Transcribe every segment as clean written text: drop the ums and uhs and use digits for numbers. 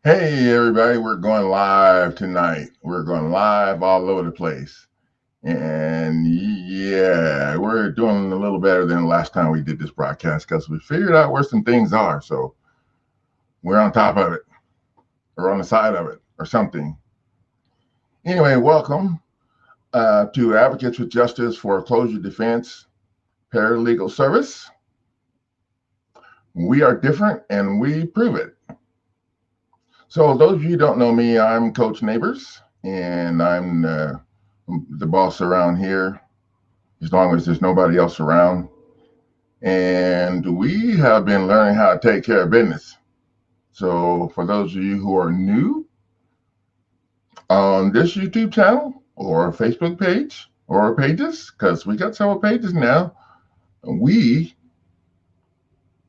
Hey everybody, we're going live tonight. We're going live all over the place. And yeah, we're doing a little better than the last time we did this broadcast because we figured out where some things are. So we're on top of it or on the side of it or something. Anyway, welcome to Advocates with Justice Foreclosure Defense Paralegal Service. We are different and we prove it. So those of you who don't know me, I'm Coach Neighbors and I'm the boss around here as long as there's nobody else around. And we have been learning how to take care of business. So for those of you who are new on this YouTube channel or Facebook page or pages, because we got several pages now,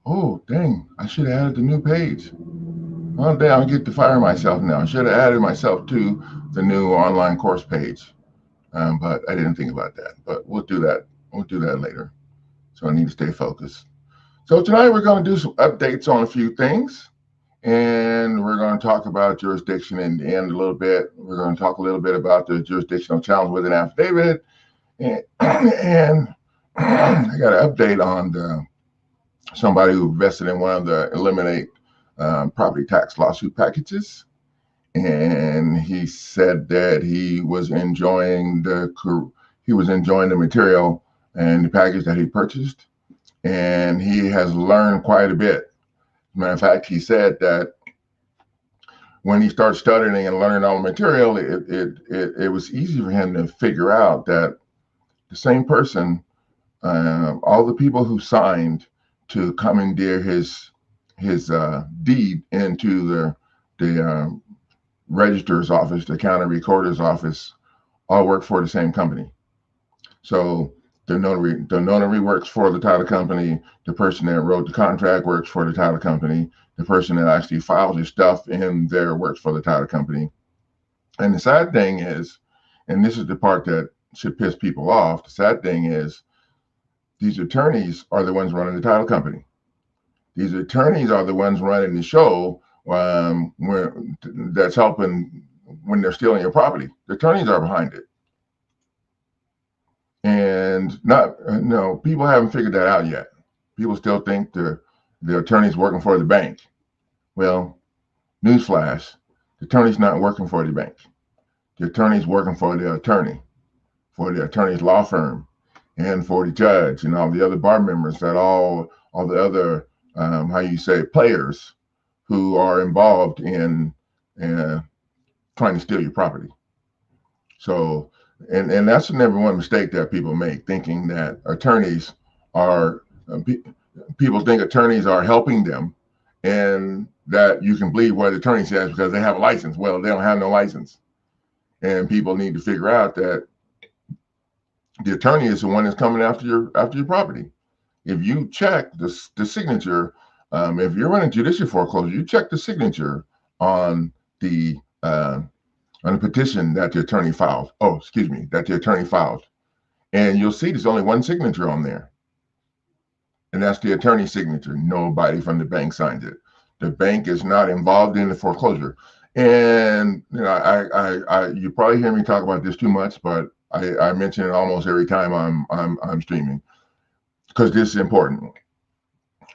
oh dang, I should have added the new page. Oh damn, I get to fire myself now. I should have added myself to the new online course page. But I didn't think about that. But we'll do that. We'll do that later. So I need to stay focused. So tonight we're going to do some updates on a few things, and we're going to talk about jurisdiction in the end a little bit. We're going to talk a little bit about the jurisdictional challenge with an affidavit, and I got an update on somebody who invested in one of the eliminate property tax lawsuit packages, and he said that he was enjoying the material and the package that he purchased, and he has learned quite a bit. Matter of fact, he said that when he started studying and learning all the material, it was easy for him to figure out that the same person, all the people who signed to commandeer his deed into the registrar's office, the county recorder's office, all work for the same company. So the notary works for the title company. The person that wrote the contract works for the title company. The person that actually files his stuff in there works for the title company. And the sad thing is, and this is the part that should piss people off, the sad thing is these attorneys are the ones running the title company. These attorneys are the ones running the show that's helping when they're stealing your property. The attorneys are behind it. And not no people haven't figured that out yet. People still think the attorney's working for the bank. Well, newsflash: the attorney's not working for the bank. The attorney's working for the attorney, for the attorney's law firm, and for the judge and all the other bar members that all the other how you say players who are involved in trying to steal your property. So, and that's the number one mistake that people make, thinking that attorneys are people think attorneys are helping them, and that you can believe what the attorney says because they have a license. Well, they don't have no license, and people need to figure out that the attorney is the one that's coming after your property. If you check the signature, if you're running judicial foreclosure, you check the signature on the on the petition that the attorney filed. Oh, excuse me, that the attorney filed. And you'll see there's only one signature on there. And that's the attorney's signature. Nobody from the bank signed it. The bank is not involved in the foreclosure. And you know, you probably hear me talk about this too much, but I mention it almost every time I'm streaming because this is important.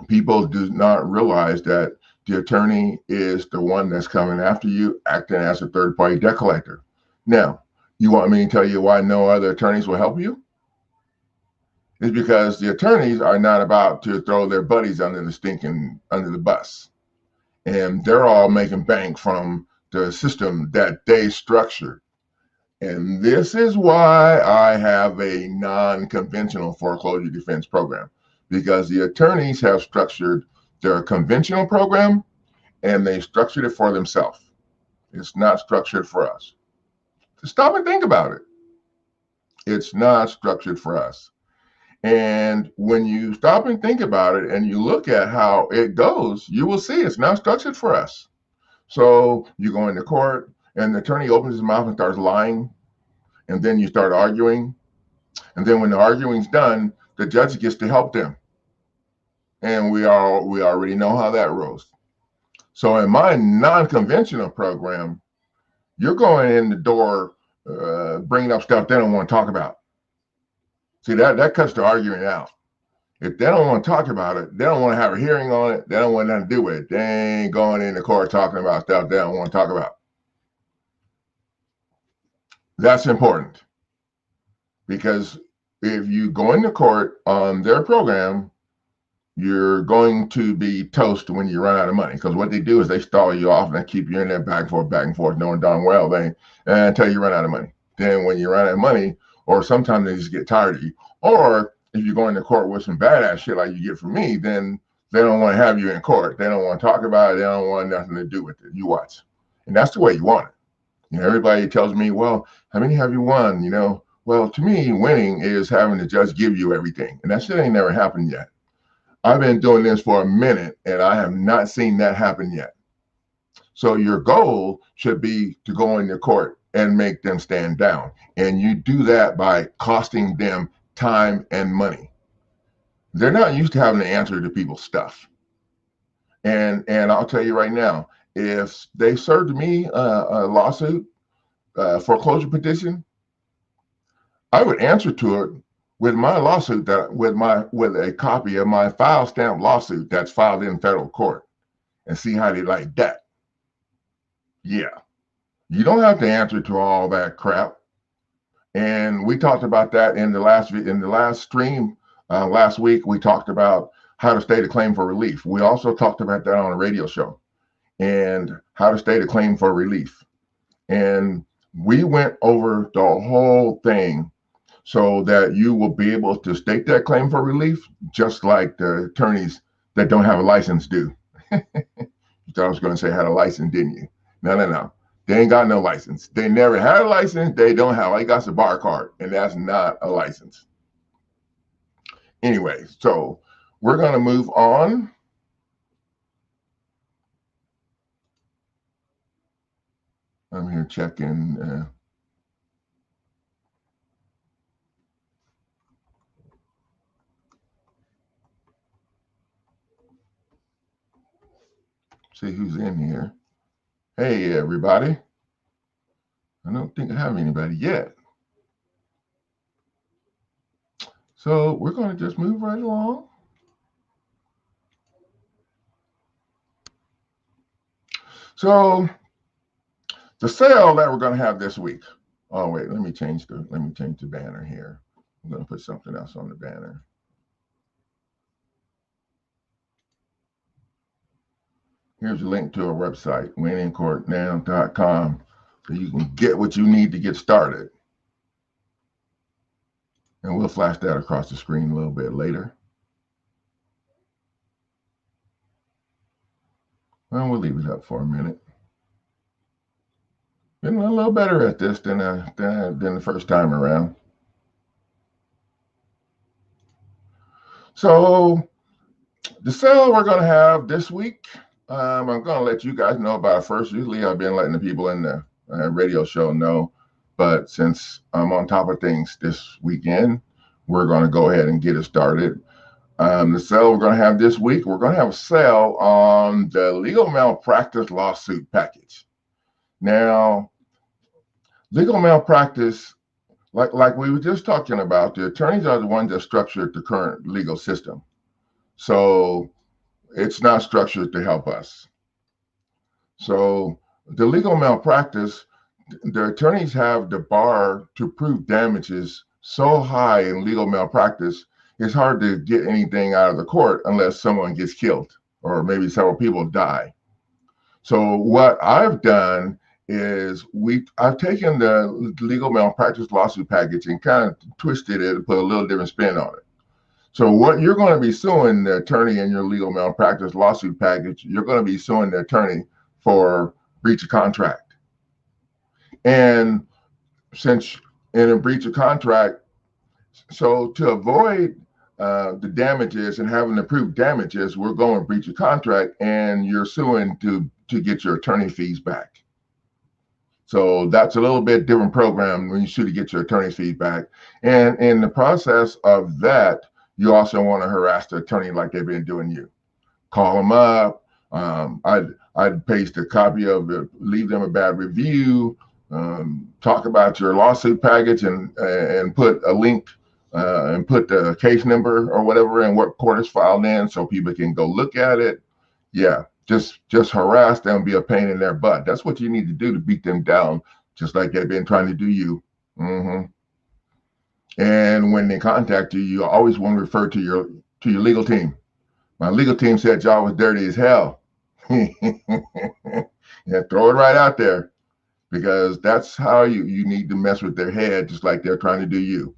People do not realize that the attorney is the one that's coming after you, acting as a third party debt collector. Now, you want me to tell you why no other attorneys will help you? It's because the attorneys are not about to throw their buddies under the bus. And they're all making bank from the system that they structured. And this is why I have a non-conventional foreclosure defense program, because the attorneys have structured their conventional program and they structured it for themselves. It's not structured for us. Stop and think about it. It's not structured for us. And when you stop and think about it and you look at how it goes, you will see it's not structured for us. So you go into court and the attorney opens his mouth and starts lying, and then you start arguing. And then when the arguing's done, the judge gets to help them. And we already know how that rolls. So in my non-conventional program, you're going in the door bringing up stuff they don't want to talk about. See, that cuts the arguing out. If they don't want to talk about it, they don't want to have a hearing on it, they don't want nothing to do with it. They ain't going in the court talking about stuff they don't want to talk about. That's important, because if you go into court on their program, you're going to be toast when you run out of money. Because what they do is they stall you off and they keep you in there back and forth, knowing darn well they until you run out of money. Then when you run out of money, or sometimes they just get tired of you, or if you go into court with some badass shit like you get from me, then they don't want to have you in court. They don't want to talk about it. They don't want nothing to do with it. You watch. And that's the way you want it. You know, everybody tells me, well, how many have you won? You know, well, to me, winning is having the judge give you everything. And that shit ain't never happened yet. I've been doing this for a minute and I have not seen that happen yet. So your goal should be to go into court and make them stand down. And you do that by costing them time and money. They're not used to having to answer to people's stuff. And I'll tell you right now, if they served me a lawsuit, foreclosure petition, I would answer to it with my lawsuit, with a copy of my file stamp lawsuit that's filed in federal court, and see how they like that. Yeah, you don't have to answer to all that crap. And we talked about that in the last stream last week. We talked about how to state a claim for relief. We also talked about that on a radio show, and how to state a claim for relief. And we went over the whole thing so that you will be able to state that claim for relief, just like the attorneys that don't have a license do. You thought I was going to say had a license, didn't you? No. They ain't got no license. They never had a license. They don't have. They got a bar card, and that's not a license. Anyway, so we're going to move on. I'm here checking. See who's in here. Hey, everybody. I don't think I have anybody yet. So we're going to just move right along. So the sale that we're going to have this week. Oh, wait, let me change the banner here. I'm going to put something else on the banner. Here's a link to our website, winningcourtnow.com, so you can get what you need to get started. And we'll flash that across the screen a little bit later. Well, we'll leave it up for a minute. Been a little better at this than the first time around. So the sale we're going to have this week, I'm going to let you guys know about it first. Usually I've been letting the people in the radio show know, but since I'm on top of things this weekend, we're going to go ahead and get it started. The sale we're going to have this week, we're going to have a sale on the legal malpractice lawsuit package. Now, legal malpractice, like we were just talking about, the attorneys are the ones that structured the current legal system. So it's not structured to help us. So the legal malpractice, the attorneys have the bar to prove damages so high in legal malpractice, it's hard to get anything out of the court unless someone gets killed or maybe several people die. So what I've done is I've taken the legal malpractice lawsuit package and kind of twisted it and put a little different spin on it. So what you're going to be suing the attorney in your legal malpractice lawsuit package, you're going to be suing the attorney for breach of contract. And since in a breach of contract, so to avoid the damages and having to prove damages, we're going breach of contract, and you're suing to get your attorney fees back. So that's a little bit different program when you sue to get your attorney fees back. And in the process of that, you also want to harass the attorney like they've been doing you. Call them up. I'd paste a copy of it, leave them a bad review, talk about your lawsuit package, and put a link and put the case number or whatever and what court is filed in, so people can go look at it. Yeah, just harass them, be a pain in their butt. That's what you need to do to beat them down, just like they've been trying to do you. And when they contact you, you always want to refer to your legal team. My legal team said y'all was dirty as hell. Yeah, throw it right out there, because that's how you need to mess with their head, just like they're trying to do you.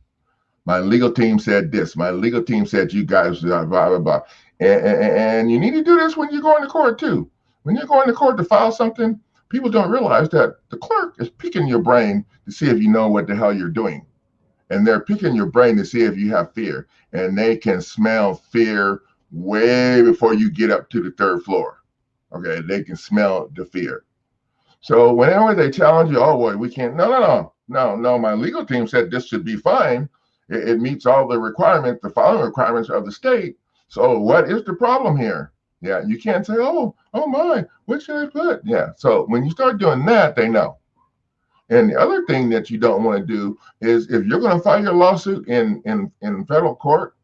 My legal team said this. My legal team said you guys blah blah blah. And you need to do this when you're going to court too. When you're going to court to file something, people don't realize that the clerk is picking your brain to see if you know what the hell you're doing. And they're picking your brain to see if you have fear. And they can smell fear way before you get up to the third floor. Okay, they can smell the fear. So whenever they challenge you, oh boy, we can't. No. My legal team said this should be fine. It meets all the requirements, the following requirements of the state. So what is the problem here? Yeah, you can't say, oh my, what should I put? Yeah, so when you start doing that, they know. And the other thing that you don't want to do is, if you're going to file your lawsuit in federal court,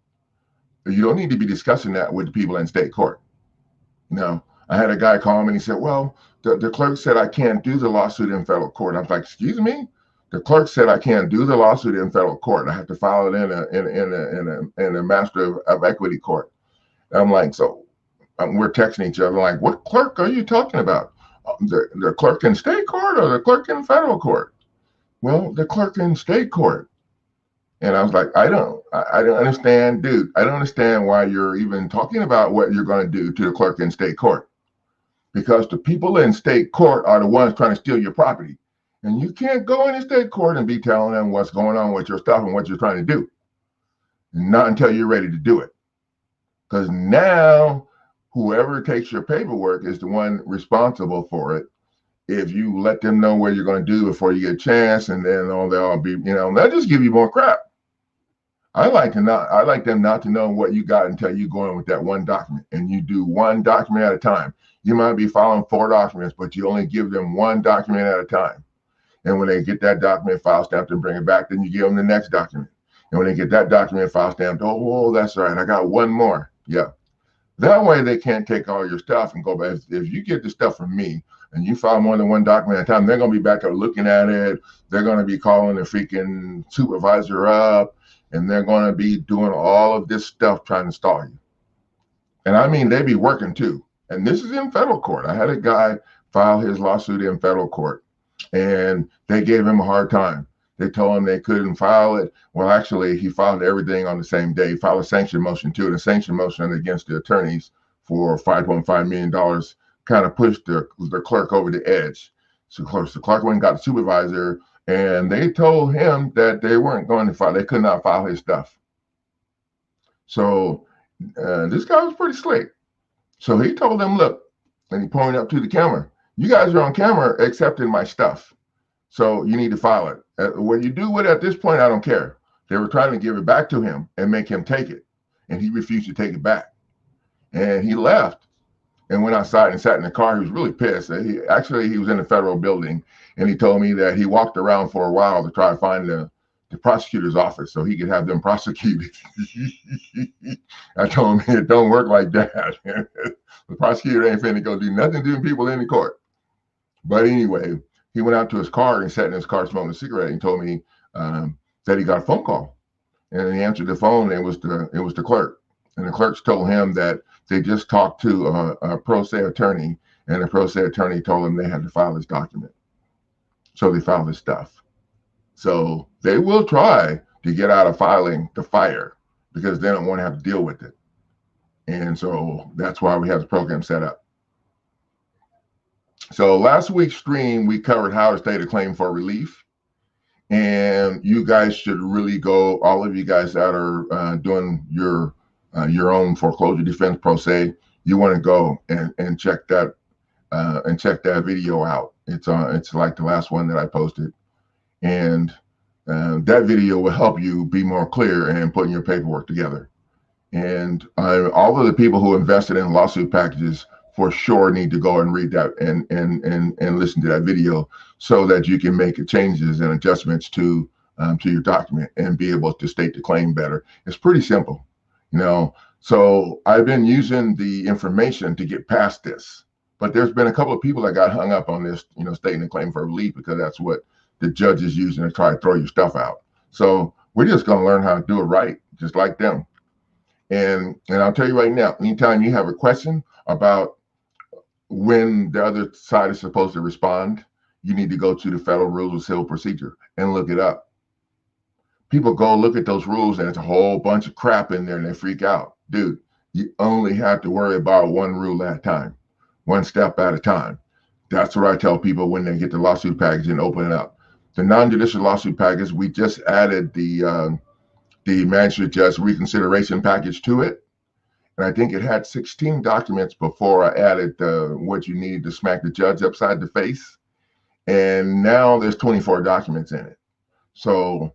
you don't need to be discussing that with the people in state court. No, I had a guy call me and he said, well, the clerk said I can't do the lawsuit in federal court. I was like, excuse me? The clerk said I can't do the lawsuit in federal court. I have to file it in a master of equity court. And I'm like, so we're texting each other like, what clerk are you talking about? The clerk in state court or the clerk in federal court? Well, the clerk in state court. And I was like, I don't understand, dude. I don't understand why you're even talking about what you're going to do to the clerk in state court. Because the people in state court are the ones trying to steal your property. And you can't go into state court and be telling them what's going on with your stuff and what you're trying to do. Not until you're ready to do it. Because now, whoever takes your paperwork is the one responsible for it. If you let them know what you're going to do before you get a chance, and then they'll all be, they'll just give you more crap. I like them not to know what you got until you go in with that one document, and you do one document at a time. You might be filing 4 documents, but you only give them one document at a time. And when they get that document file stamped and bring it back, then you give them the next document. And when they get that document file stamped, oh, that's right, I got one more. Yeah. That way they can't take all your stuff and go back. If you get the stuff from me and you file more than one document at a time, they're going to be back there looking at it. They're going to be calling the freaking supervisor up, and they're going to be doing all of this stuff trying to stall you. And I mean, they be working too. And this is in federal court. I had a guy file his lawsuit in federal court, and they gave him a hard time. They told him they couldn't file it. Well, actually, he filed everything on the same day. He filed a sanction motion too, and a sanction motion against the attorneys for $5.5 million kind of pushed the clerk over the edge. So the clerk went and got the supervisor, and they told him that they weren't going to file. They could not file his stuff. So this guy was pretty slick. So he told them, look, and he pointed up to the camera, you guys are on camera accepting my stuff. So you need to file it. What you do with it at this point, I don't care. They were trying to give it back to him and make him take it. And he refused to take it back. And he left and went outside and sat in the car. He was really pissed. He was in a federal building, and he told me that he walked around for a while to try to find the prosecutor's office so he could have them prosecuted. I told him it don't work like that. The prosecutor ain't finna go do nothing to people in the court. But anyway, he went out to his car and sat in his car smoking a cigarette, and told me that he got a phone call. And he answered the phone, and it was the clerk. And the clerks told him that they just talked to a pro se attorney, and the pro se attorney told them they had to file this document. So they filed this stuff. So they will try to get out of filing the fire because they don't want to have to deal with it. And so that's why we have the program set up. So last week's stream, we covered how to state a claim for relief. And you guys should really go, all of you guys that are doing your own foreclosure defense pro se, you want to go and check that video out. It's like the last one that I posted. And that video will help you be more clear in putting your paperwork together. And all of the people who invested in lawsuit packages for sure need to go and read that and listen to that video so that you can make changes and adjustments to your document and be able to state the claim better. It's pretty simple, you know. So I've been using the information to get past this, but there's been a couple of people that got hung up on this, you know, stating a claim for relief because that's what the judge is using to try to throw your stuff out. So we're just going to learn how to do it right, just like them. And I'll tell you right now, anytime you have a question about when the other side is supposed to respond, you need to go to the Federal Rules of Civil Procedure and look it up. People go look at those rules and it's a whole bunch of crap in there and they freak out. Dude, you only have to worry about one rule at a time, one step at a time. That's what I tell people when they get the lawsuit package and open it up. The non-judicial lawsuit package, we just added the magistrate judge reconsideration package to it. And I think it had 16 documents before I added what you needed to smack the judge upside the face. And now there's 24 documents in it. So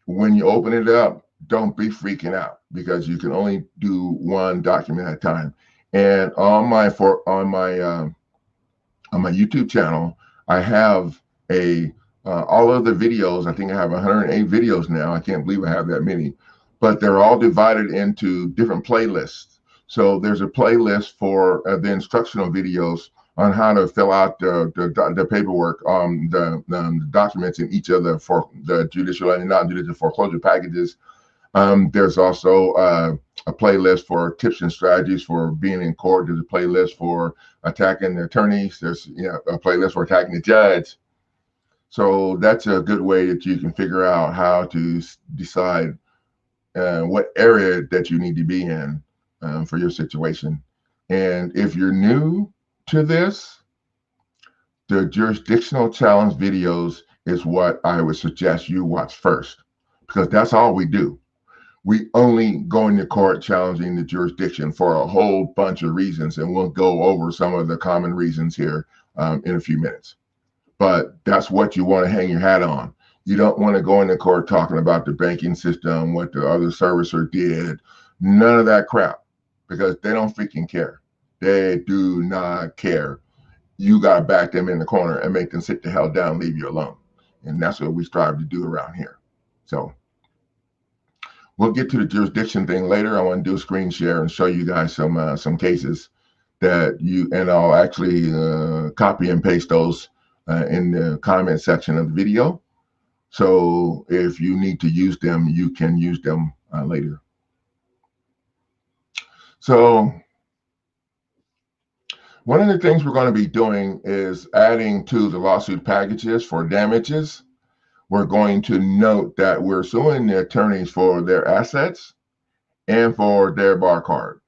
when you open it up, don't be freaking out because you can only do one document at a time. And on my YouTube channel, I have all of the videos. I think I have 108 videos now. I can't believe I have that many, but they're all divided into different playlists. So there's a playlist for the instructional videos on how to fill out the paperwork, the documents in each of the judicial and non-judicial foreclosure packages. There's also a playlist for tips and strategies for being in court. There's a playlist for attacking the attorneys. There's a playlist for attacking the judge. So that's a good way that you can figure out how to decide what area that you need to be in for your situation. And if you're new to this, the jurisdictional challenge videos is what I would suggest you watch first, because that's all we do. We only go into court challenging the jurisdiction for a whole bunch of reasons, and we'll go over some of the common reasons here in a few minutes. But that's what you want to hang your hat on. You don't want to go into court talking about the banking system, what the other servicer did, none of that crap, because they don't freaking care. They do not care. You got to back them in the corner and make them sit the hell down, leave you alone. And that's what we strive to do around here. So we'll get to the jurisdiction thing later. I want to do a screen share and show you guys some cases that and I'll actually copy and paste those in the comment section of the video. So if you need to use them, you can use them later. So one of the things we're going to be doing is adding to the lawsuit packages for damages. We're going to note that we're suing the attorneys for their assets and for their bar card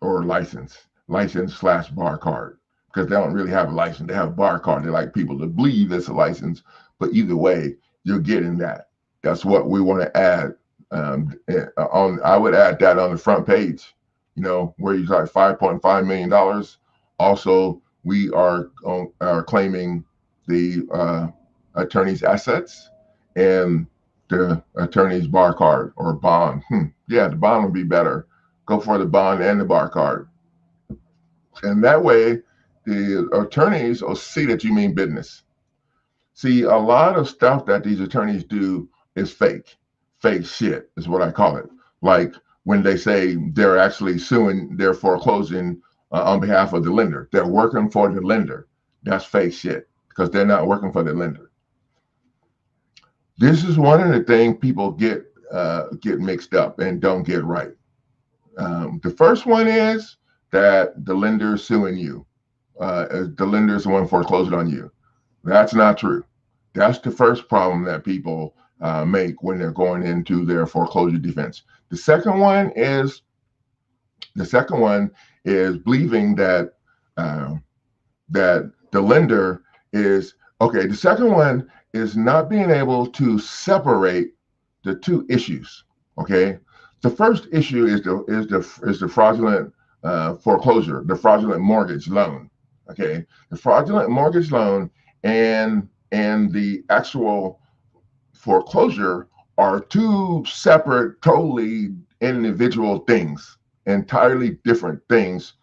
or license/bar card, because they don't really have a license. They have a bar card. They like people to believe it's a license, but either way, you're getting that. That's what we want to add. I would add that on the front page, where you got $5.5 million. Also, we are claiming the attorney's assets and the attorney's bar card or bond. Yeah, the bond would be better. Go for the bond and the bar card. And that way, the attorneys will see that you mean business. See, a lot of stuff that these attorneys do is fake. Fake shit is what I call it. Like when they say they're actually suing, they're foreclosing on behalf of the lender. They're working for the lender. That's fake shit because they're not working for the lender. This is one of the things people get mixed up and don't get right. The first one is that the lender is suing you. The lender is the one foreclosing on you. That's not true. That's the first problem that people make when they're going into their foreclosure defense. The second one is believing that that the lender is okay. The second one is not being able to separate the two issues. Okay, the first issue is the fraudulent foreclosure, the fraudulent mortgage loan. Okay, the fraudulent mortgage loan and the actual foreclosure are two separate, totally individual things, entirely different things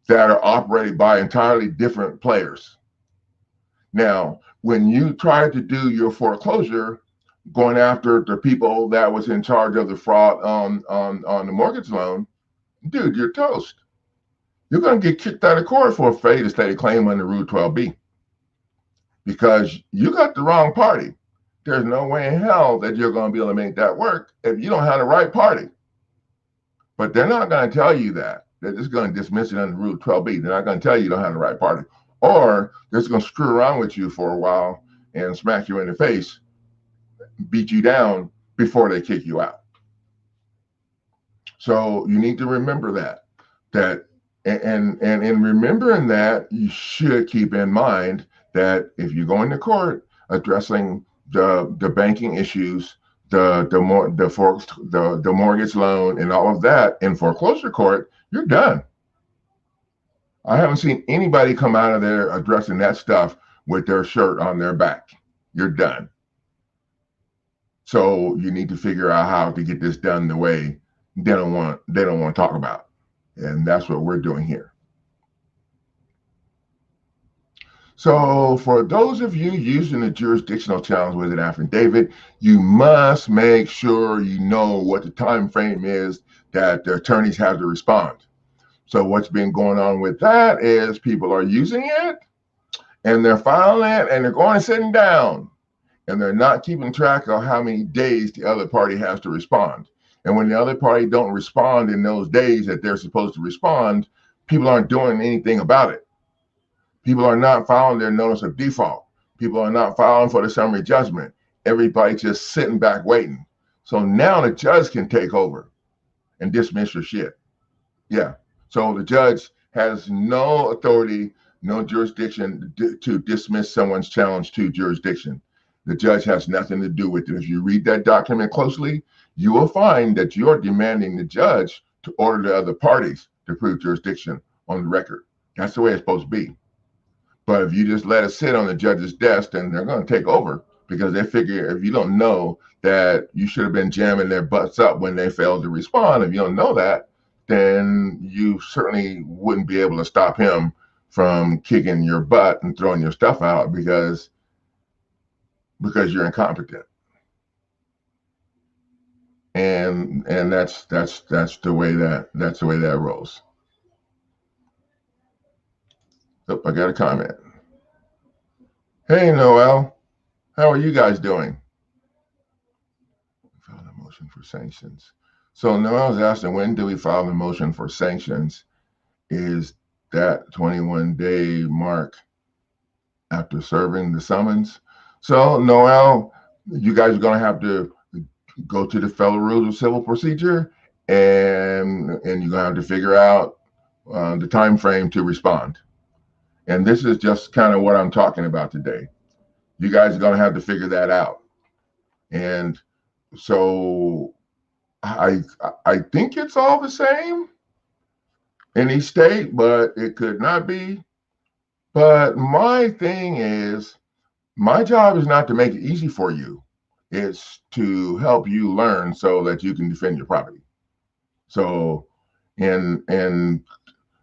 that are operated by entirely different players. Now, when you try to do your foreclosure, going after the people that was in charge of the fraud on the mortgage loan, dude, you're toast. You're going to get kicked out of court for a failure to state a claim under Rule 12B because you got the wrong party. There's no way in hell that you're going to be able to make that work if you don't have the right party. But they're not going to tell you that. They're just going to dismiss it under Rule 12B. They're not going to tell you don't have the right party. Or they're just going to screw around with you for a while and smack you in the face, beat you down before they kick you out. So you need to remember that. And in remembering that, you should keep in mind that if you go into court addressing the banking issues, the mortgage loan, and all of that in foreclosure court, you're done. I haven't seen anybody come out of there addressing that stuff with their shirt on their back. You're done. So you need to figure out how to get this done the way they don't want to talk about. And that's what we're doing here. So for those of you using the jurisdictional challenge with an affidavit, you must make sure you know what the time frame is that the attorneys have to respond. So what's been going on with that is people are using it and they're filing it and they're going and sitting down and they're not keeping track of how many days the other party has to respond. And when the other party don't respond in those days that they're supposed to respond, people aren't doing anything about it. People are not filing their notice of default. People are not filing for the summary judgment. Everybody's just sitting back waiting. So now the judge can take over and dismiss your shit. Yeah. So the judge has no authority, no jurisdiction to dismiss someone's challenge to jurisdiction. The judge has nothing to do with it. If you read that document closely, you will find that you're demanding the judge to order the other parties to prove jurisdiction on the record. That's the way it's supposed to be. But if you just let it sit on the judge's desk, then they're going to take over because they figure if you don't know that you should have been jamming their butts up when they failed to respond, if you don't know that, then you certainly wouldn't be able to stop him from kicking your butt and throwing your stuff out because you're incompetent. And that's the way that rolls. Oh, I got a comment. Hey, Noel, how are you guys doing? File a motion for sanctions. So Noel's asking, when do we file the motion for sanctions? Is that 21-day mark after serving the summons? So Noel, you guys are going to have to go to the Federal Rules of Civil Procedure, and you're going to have to figure out the time frame to respond. And this is just kind of what I'm talking about today. You guys are going to have to figure that out. And so I think it's all the same in each state, but it could not be. But my thing is, my job is not to make it easy for you. It's to help you learn so that you can defend your property. So, and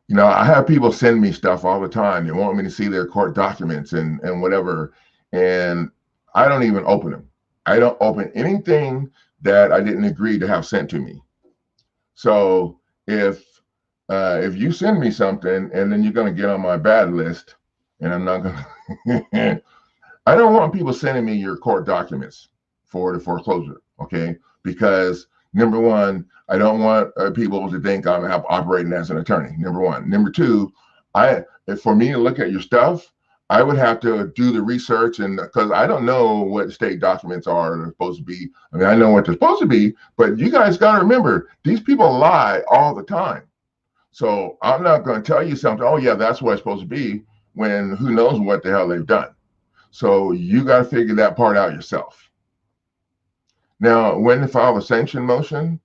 you know, I have people send me stuff all the time. They want me to see their court documents and whatever. And I don't even open them. I don't open anything that I didn't agree to have sent to me. So if you send me something and then you're going to get on my bad list, and I'm not going to, I don't want people sending me your court documents for the foreclosure, okay? Because number one, I don't want people to think I'm operating as an attorney, number one. Number two, for me to look at your stuff, I would have to do the research, and because I don't know what state documents are supposed to be. I mean, I know what they're supposed to be, but you guys got to remember, these people lie all the time. So I'm not going to tell you something, oh yeah, that's what it's supposed to be, when who knows what the hell they've done. So you got to figure that part out yourself. Now, when to file a sanction motion,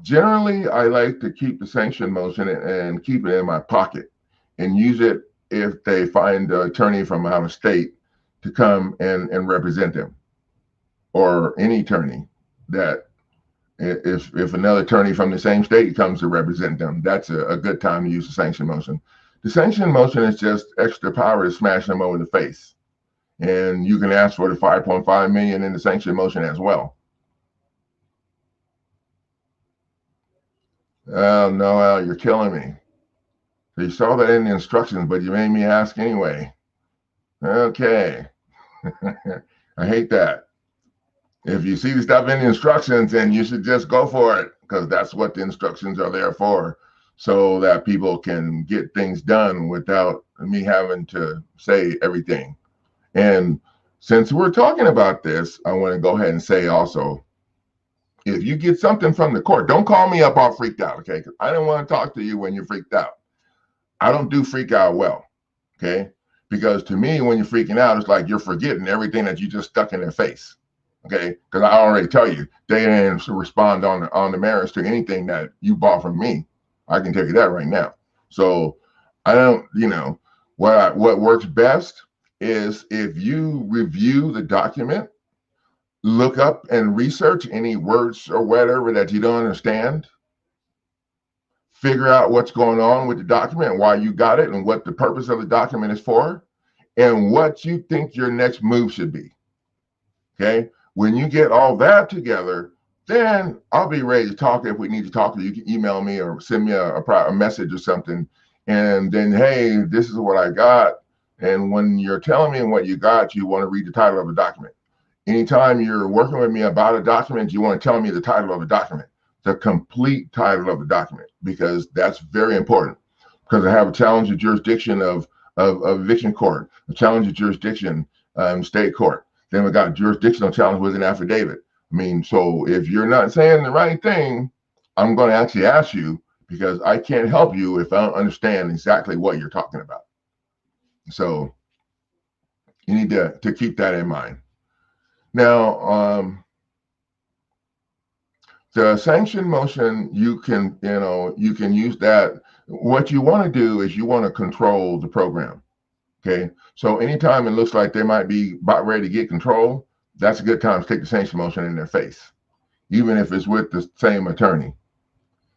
generally I like to keep the sanction motion and keep it in my pocket and use it if they find the attorney from out of state to come and represent them, or any attorney that if another attorney from the same state comes to represent them, that's a good time to use the sanction motion. The sanction motion is just extra power to smash them over the face. And you can ask for the 5.5 million in the sanction motion as well. Oh, no, you're killing me. So you saw that in the instructions, but you made me ask anyway. Okay. I hate that. If you see the stuff in the instructions, then you should just go for it, because that's what the instructions are there for, so that people can get things done without me having to say everything. And since we're talking about this, I want to go ahead and say also, if you get something from the court, don't call me up all freaked out, okay? Because I don't want to talk to you when you're freaked out. I don't do freak out well, okay? Because to me, when you're freaking out, it's like you're forgetting everything that you just stuck in their face, okay? Because I already tell you, they didn't respond on the merits to anything that you bought from me. I can tell you that right now. So I don't, what works best is if you review the document, look up and research any words or whatever that you don't understand, figure out what's going on with the document, why you got it, and what the purpose of the document is for, and what you think your next move should be. Okay? When you get all that together, then I'll be ready to talk. If we need to talk, you can email me or send me a message or something. And then, hey, this is what I got. And when you're telling me what you got, you want to read the title of the document. Anytime you're working with me about a document, you want to tell me the title of the document, the complete title of the document, because that's very important. Because I have a challenge of jurisdiction of eviction court, a challenge of jurisdiction state court. Then we got a jurisdictional challenge with an affidavit. I mean, so if you're not saying the right thing, I'm going to actually ask you, because I can't help you if I don't understand exactly what you're talking about. So you need to keep that in mind. Now, the sanction motion, you can use that. What you want to do is you want to control the program. Okay. So anytime it looks like they might be about ready to get control, that's a good time to take the sanction motion in their face, even if it's with the same attorney.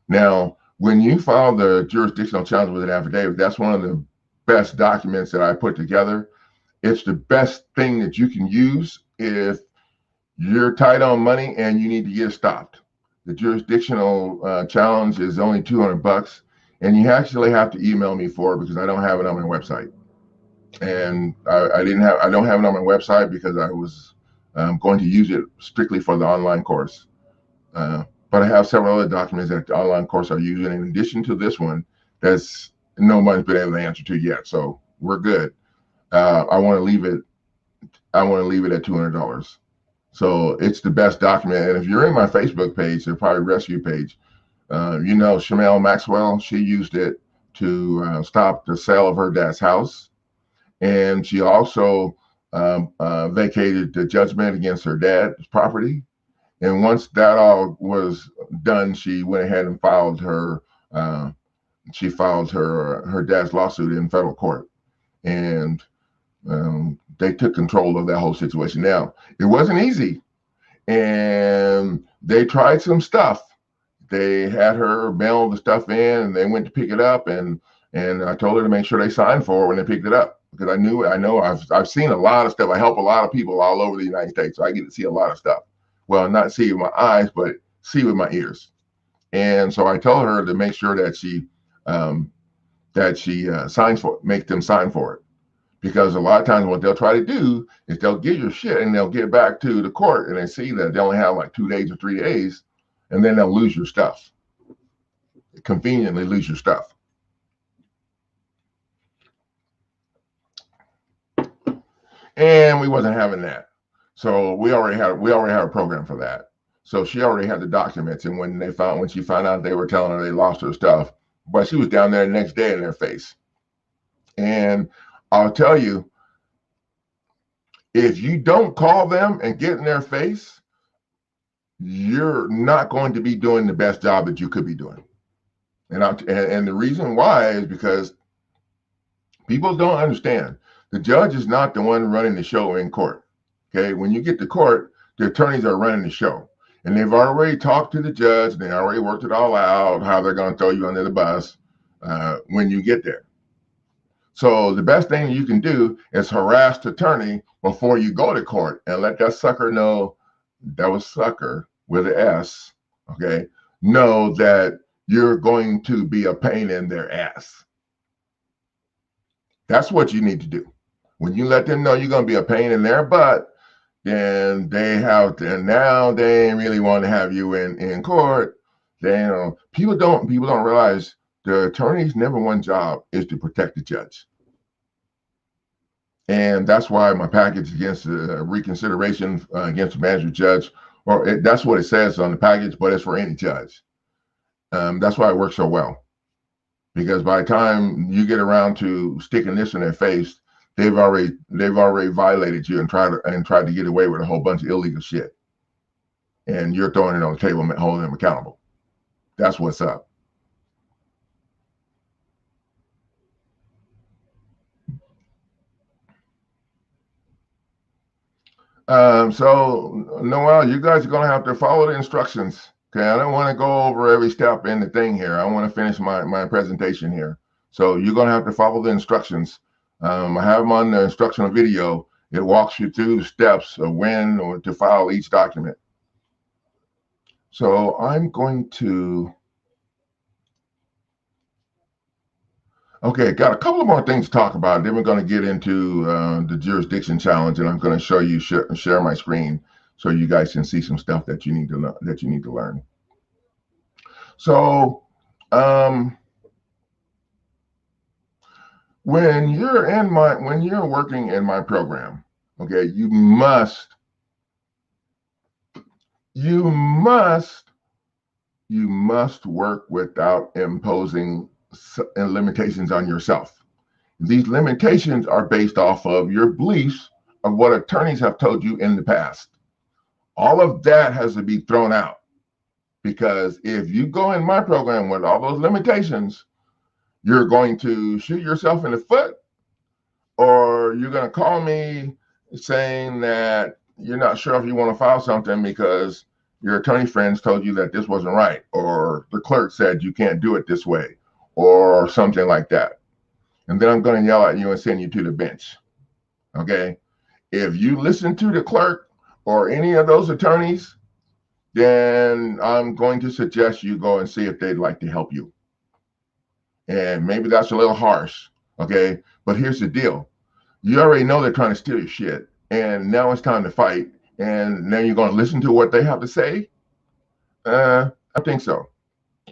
Now, when you file the jurisdictional challenge with an affidavit, that's one of the best documents that I put together. It's the best thing that you can use if you're tight on money and you need to get stopped. The jurisdictional challenge is only $200, and you actually have to email me for it because I don't have it on my website. And I don't have it on my website because I was going to use it strictly for the online course. But I have several other documents that the online course are using in addition to this one that's nobody's been able to answer to yet. So we're good. I want to leave it at $200. So it's the best document. And if you're in my Facebook page, the Probably Rescue page, Shamel Maxwell, she used it to stop the sale of her dad's house. And she also vacated the judgment against her dad's property. And once that all was done, she went ahead and filed her dad's lawsuit in federal court. And they took control of that whole situation. Now, it wasn't easy, and they tried some stuff. They had her mail the stuff in, and they went to pick it up, and I told her to make sure they signed for it when they picked it up, because I've seen a lot of stuff. I help a lot of people all over the United States, so I get to see a lot of stuff. Well, not see with my eyes, but see with my ears. And so I told her to make sure that she signs for it, make them sign for it. Because a lot of times what they'll try to do is they'll get your shit and they'll get back to the court and they see that they only have like 2 days or 3 days, and then they'll lose your stuff. Conveniently lose your stuff. And we wasn't having that. So we already had a program for that. So she already had the documents, and when she found out they were telling her they lost her stuff, but she was down there the next day in their face. And I'll tell you, if you don't call them and get in their face, you're not going to be doing the best job that you could be doing. And the reason why is because people don't understand. The judge is not the one running the show in court. Okay, when you get to court, the attorneys are running the show. And they've already talked to the judge. They already worked it all out, how they're going to throw you under the bus when you get there. So the best thing you can do is harass the attorney before you go to court and let that sucker know, that was sucker with an S, okay, know that you're going to be a pain in their ass. That's what you need to do. When you let them know you're going to be a pain in their butt, then they have to, and now they really want to have you in court. Then people don't realize the attorney's number one job is to protect the judge. And that's why my package against reconsideration against the magistrate judge, that's what it says on the package, but it's for any judge. That's why it works so well, because by the time you get around to sticking this in their face, they've already violated you and tried to get away with a whole bunch of illegal shit, and you're throwing it on the table and holding them accountable. That's what's up. So Noel, you guys are gonna have to follow the instructions. Okay, I don't want to go over every step in the thing here. I want to finish my presentation here. So you're gonna have to follow the instructions. I have them on the instructional video. It walks you through the steps of when or to file each document. So I'm going to. Okay, got a couple of more things to talk about. Then we're going to get into the jurisdiction challenge, and I'm going to show you share my screen so you guys can see some stuff that you need to learn. So when you're working in my program, okay, you must work without imposing limitations on yourself. These limitations are based off of your beliefs of what attorneys have told you in the past. All of that has to be thrown out, because if you go in my program with all those limitations, you're going to shoot yourself in the foot, or you're going to call me saying that you're not sure if you want to file something because your attorney friends told you that this wasn't right, or the clerk said you can't do it this way, or something like that. And then I'm going to yell at you and send you to the bench. Okay? If you listen to the clerk or any of those attorneys, then I'm going to suggest you go and see if they'd like to help you. And maybe that's a little harsh, okay? But here's the deal. You already know they're trying to steal your shit, and now it's time to fight, and now you're going to listen to what they have to say? I think so.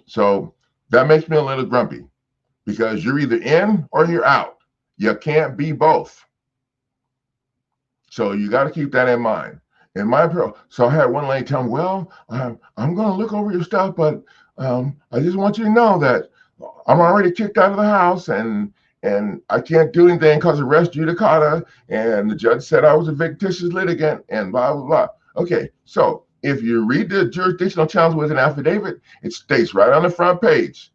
So that makes me a little grumpy, because you're either in or you're out. You can't be both. So you got to keep that in mind. So I had one lady tell me, well, I'm going to look over your stuff, but I just want you to know that I'm already kicked out of the house, and I can't do anything because of res judicata, and the judge said I was a fictitious litigant, and blah, blah, blah. Okay, so if you read the jurisdictional challenge with an affidavit, it states right on the front page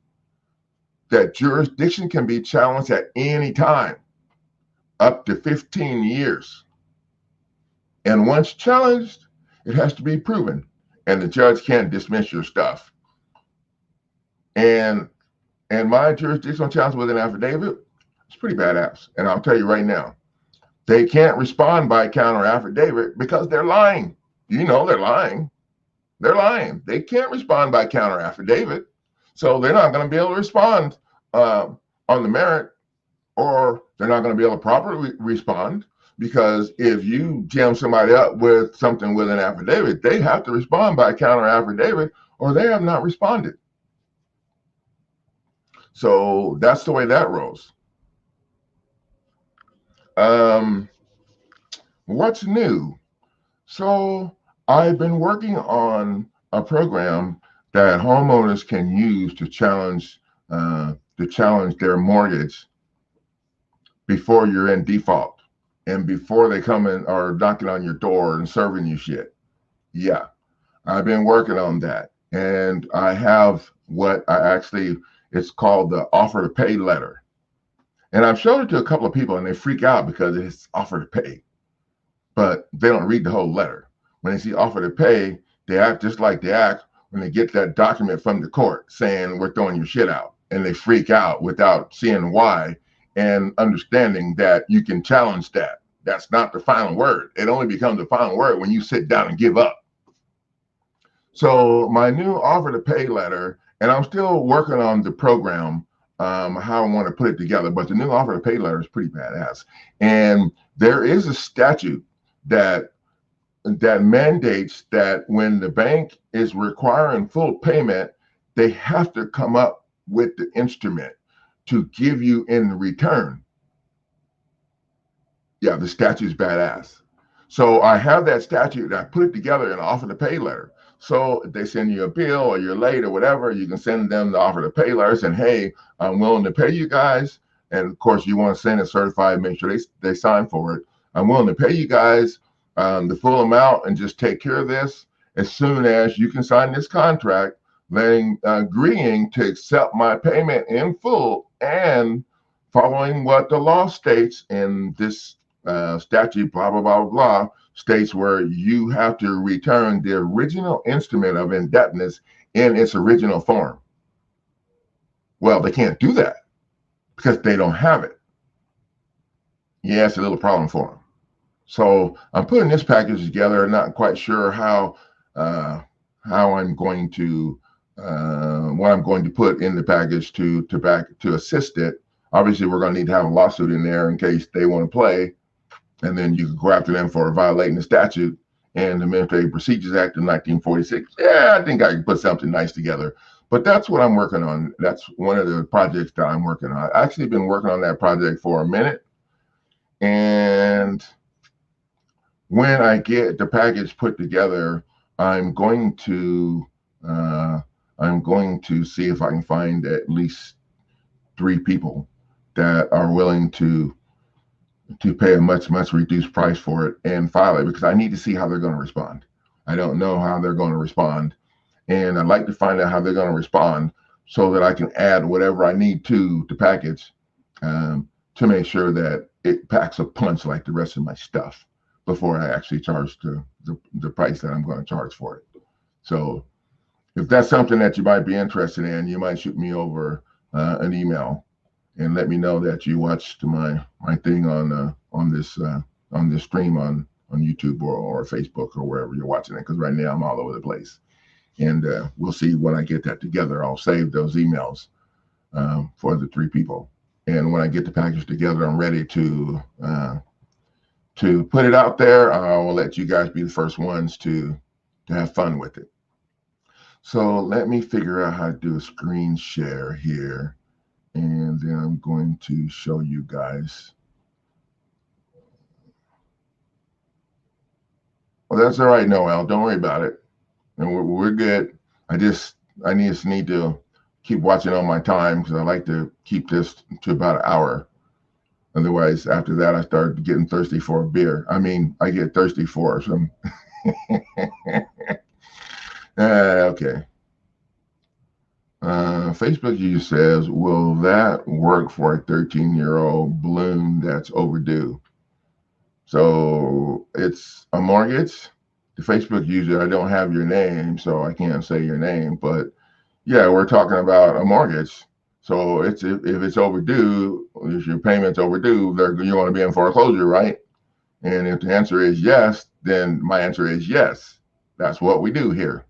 that jurisdiction can be challenged at any time, up to 15 years. And once challenged, it has to be proven, and the judge can't dismiss your stuff. And my jurisdictional challenge with an affidavit, it's pretty badass. And I'll tell you right now, they can't respond by counter affidavit because they're lying. You know they're lying. They're lying. They can't respond by counter affidavit. So they're not going to be able to respond on the merit, or they're not going to be able to properly respond, because if you jam somebody up with something with an affidavit, they have to respond by counter affidavit, or they have not responded. So that's the way that rolls. What's new? So I've been working on a program that homeowners can use to challenge their mortgage before you're in default, and before they come in or knocking on your door and serving you shit. Yeah, I've been working on that, and I have it's called the offer to pay letter. And I've showed it to a couple of people, and they freak out because it's offer to pay, but they don't read the whole letter. When they see offer to pay, They act just like they act when they get that document from the court saying we're throwing your shit out, and they freak out without seeing why and understanding that you can challenge that. That's not the final word. It only becomes the final word when you sit down and give up. So my new offer to pay letter, and I'm still working on the program, how I want to put it together, but the new offer to pay letter is pretty badass. And there is a statute that mandates that when the bank is requiring full payment, they have to come up with the instrument to give you in return. Yeah, the statute's badass. So I have that statute. I put it together in an offer to pay letter. So if they send you a bill or you're late or whatever, you can send them the offer to pay letter saying, hey, I'm willing to pay you guys. And of course, you want to send it certified, make sure they sign for it. I'm willing to pay you guys the full amount and just take care of this as soon as you can sign this contract, agreeing to accept my payment in full and following what the law states in this statute, blah, blah, blah, blah, states where you have to return the original instrument of indebtedness in its original form. Well, they can't do that because they don't have it. Yeah, it's a little problem for them. So I'm putting this package together. Not quite sure how I'm going to what I'm going to put in the package to assist it. Obviously, we're going to need to have a lawsuit in there in case they want to play, and then you can go after them for violating the statute and the Administrative Procedures Act of 1946. Yeah, I think I can put something nice together. But that's what I'm working on. That's one of the projects that I'm working on. I've actually been working on that project for a minute, and when I get the package put together, I'm going to see if I can find at least 3 people that are willing to pay a much reduced price for it and file it, because I need to see how they're going to respond. I don't know how they're going to respond, and I'd like to find out how they're going to respond so that I can add whatever I need to the package to make sure that it packs a punch like the rest of my stuff before I actually charge the price that I'm going to charge for it. So if that's something that you might be interested in, you might shoot me over an email and let me know that you watched my thing on this stream on YouTube or Facebook or wherever you're watching it, because right now I'm all over the place. And we'll see when I get that together. I'll save those emails for the 3 people. And when I get the package together, I'm ready to put it out there. I will let you guys be the first ones to have fun with it. So let me figure out how to do a screen share here. And then I'm going to show you guys. Well, that's all right, Noel. Don't worry about it. And we're good. I just need to keep watching on my time, because I like to keep this to about an hour. Otherwise, after that, I start getting thirsty for a beer. I mean, I get thirsty for some. Okay. Facebook user says, will that work for a 13-year-old balloon that's overdue? So it's a mortgage. The Facebook user, I don't have your name, so I can't say your name, but yeah, we're talking about a mortgage. So if it's overdue, if your payment's overdue, you want to be in foreclosure, right? And if the answer is yes, then my answer is yes. That's what we do here.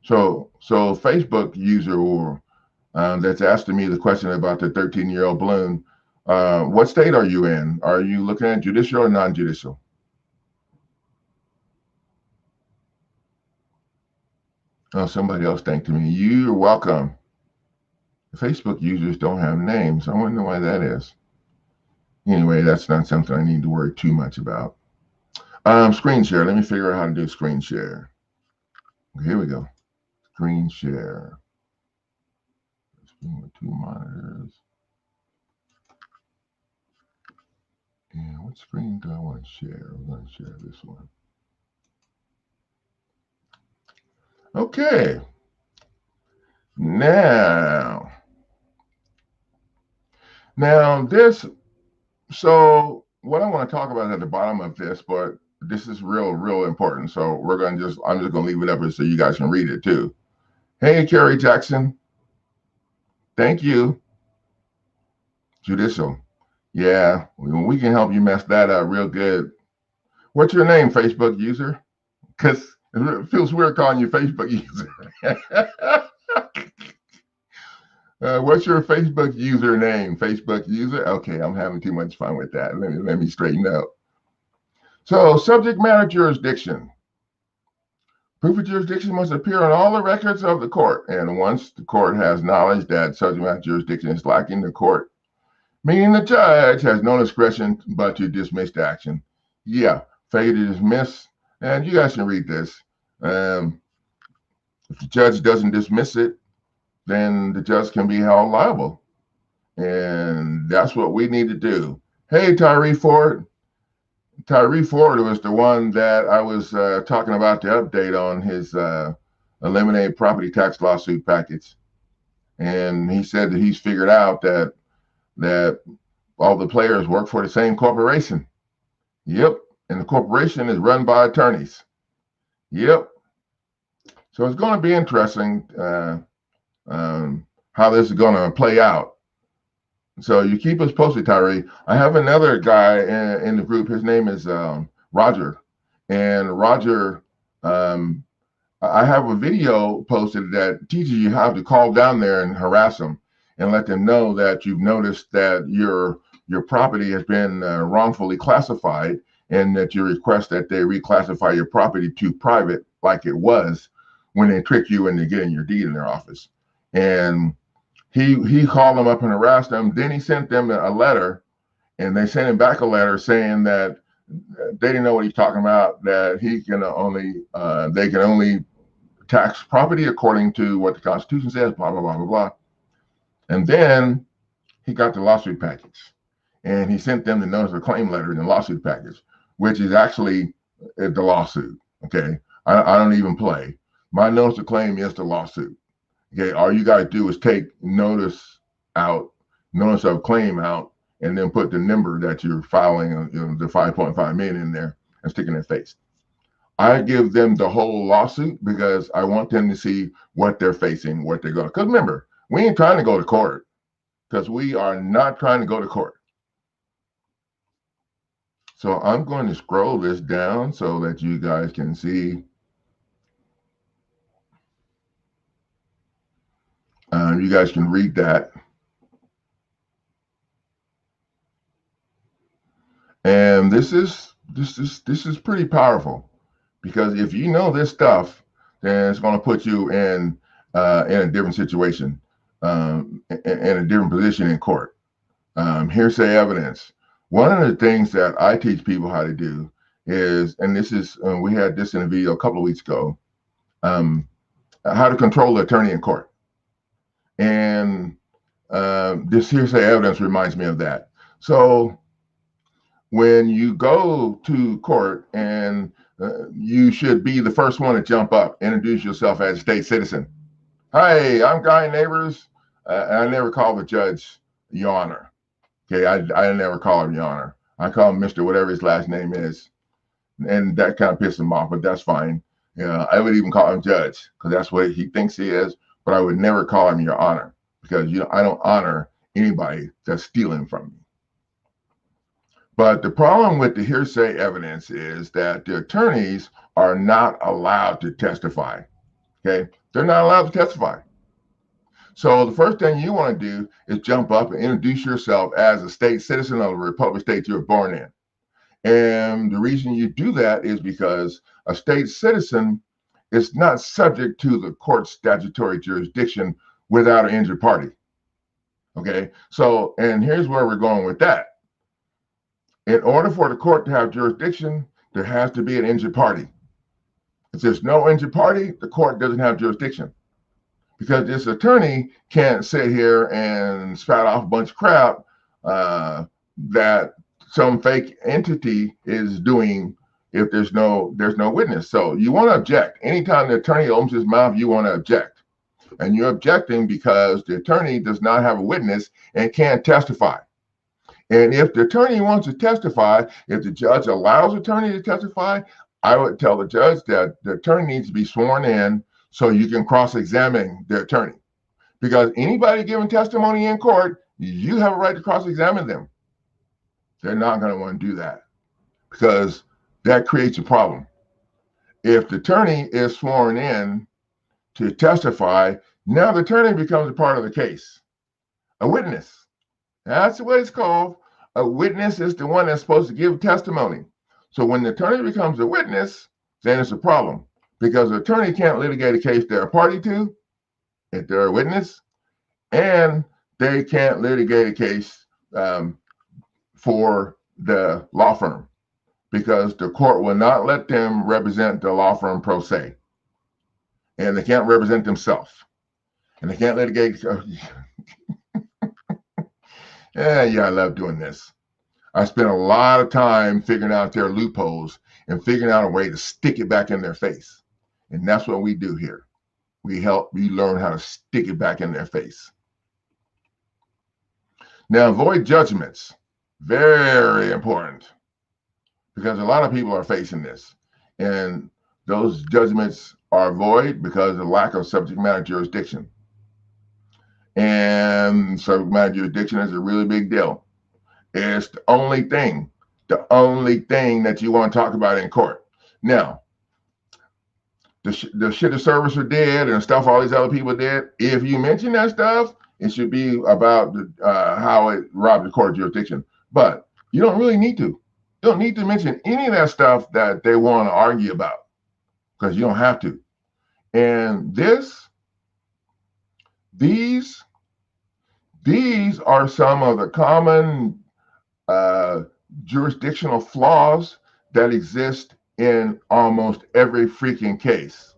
So Facebook user that's asking me the question about the 13-year-old balloon, what state are you in? Are you looking at judicial or non-judicial? Oh, somebody else thanked me. You're welcome. Facebook users don't have names. I wonder why that is. Anyway, that's not something I need to worry too much about. Screen share. Let me figure out how to do screen share. Okay, here we go. Screen share. Screen with 2 monitors. And what screen do I want to share? I'm going to share this one. Okay. Now this, so what I want to talk about at the bottom of this, but this is real important. So I'm just gonna leave it up so you guys can read it too. Hey, Kerry Jackson, thank you. Judicial, yeah, we can help you mess that up real good. What's your name, Facebook user? Because it feels weird calling you Facebook user. What's your Facebook username? Facebook user? Okay, I'm having too much fun with that. Let me straighten up. So, subject matter jurisdiction. Proof of jurisdiction must appear on all the records of the court. And once the court has knowledge that subject matter jurisdiction is lacking, the court, meaning the judge, has no discretion but to dismiss the action. Yeah, failure to dismiss. And you guys can read this. If the judge doesn't dismiss it, then the judge can be held liable. And that's what we need to do. Hey, Tyree Ford. Tyree Ford was the one that I was talking about the update on his eliminated property tax lawsuit package. And he said that he's figured out that all the players work for the same corporation. Yep. And the corporation is run by attorneys. Yep. So it's going to be interesting how this is going to play out. So you keep us posted, Tyree. I have another guy in the group. His name is Roger. And Roger, I have a video posted that teaches you how to call down there and harass them and let them know that you've noticed that your property has been wrongfully classified and that you request that they reclassify your property to private like it was when they trick you into getting your deed in their office. And he called them up and harassed them. Then he sent them a letter, and they sent him back a letter saying that they didn't know what he's talking about, that they can only tax property according to what the Constitution says, blah, blah, blah, blah, blah. And then he got the lawsuit package, and he sent them the notice of claim letter in the lawsuit package, which is actually the lawsuit, okay? I don't even play. My notice of claim is the lawsuit. Okay, all you got to do is take notice of claim out, and then put the number that you're filing, the 5.5 million in there, and stick in their face. I give them the whole lawsuit because I want them to see what they're facing, what they're going to. Because remember, we ain't trying to go to court, because we are not trying to go to court. So I'm going to scroll this down so that you guys can see. You guys can read that. And this is pretty powerful, because if you know this stuff, then it's going to put you in a different situation, in a different position in court. Hearsay evidence. One of the things that I teach people how to do is, and this is, we had this in a video a couple of weeks ago, how to control the attorney in court. And this hearsay evidence reminds me of that. So when you go to court, and you should be the first one to jump up, introduce yourself as a state citizen. Hi, I'm Guy Neighbors. I never call the judge Your Honor. Okay, I never call him Your Honor. I call him Mr. whatever his last name is. And that kind of pisses him off, but that's fine. I would even call him Judge, because that's what he thinks he is. But I would never call him Your Honor, because I don't honor anybody that's stealing from me. But the problem with the hearsay evidence is that the attorneys are not allowed to testify. Okay, they're not allowed to testify. So the first thing you want to do is jump up and introduce yourself as a state citizen of the Republic state you were born in. And the reason you do that is because a state citizen is not subject to the court's statutory jurisdiction without an injured party. Okay, so, and here's where we're going with that. In order for the court to have jurisdiction, there has to be an injured party. If there's no injured party, the court doesn't have jurisdiction. Because this attorney can't sit here and spout off a bunch of crap that some fake entity is doing if there's no witness. So you want to object. Anytime the attorney opens his mouth, you want to object. And you're objecting because the attorney does not have a witness and can't testify. And if the attorney wants to testify, if the judge allows the attorney to testify, I would tell the judge that the attorney needs to be sworn in so you can cross-examine the attorney. Because anybody giving testimony in court, you have a right to cross-examine them. They're not going to want to do that because that creates a problem. If the attorney is sworn in to testify, now the attorney becomes a part of the case, a witness. That's what it's called. A witness is the one that's supposed to give testimony. So when the attorney becomes a witness, then it's a problem because the attorney can't litigate a case they're a party to if they're a witness, and they can't litigate a case for the law firm because the court will not let them represent the law firm pro se, and they can't represent themselves, and they can't litigate. Yeah, I love doing this. I spent a lot of time figuring out their loopholes and figuring out a way to stick it back in their face. And that's what we do here. We learn how to stick it back in their face. Now, avoid judgments. Very important. Because a lot of people are facing this. And those judgments are void because of the lack of subject matter jurisdiction. And subject matter jurisdiction is a really big deal. It's the only thing that you want to talk about in court. Now, the shit the servicer did and stuff all these other people did, if you mention that stuff, it should be about how it robbed the court jurisdiction. But you don't really need to. You don't need to mention any of that stuff that they want to argue about because you don't have to. And these are some of the common jurisdictional flaws that exist in almost every freaking case.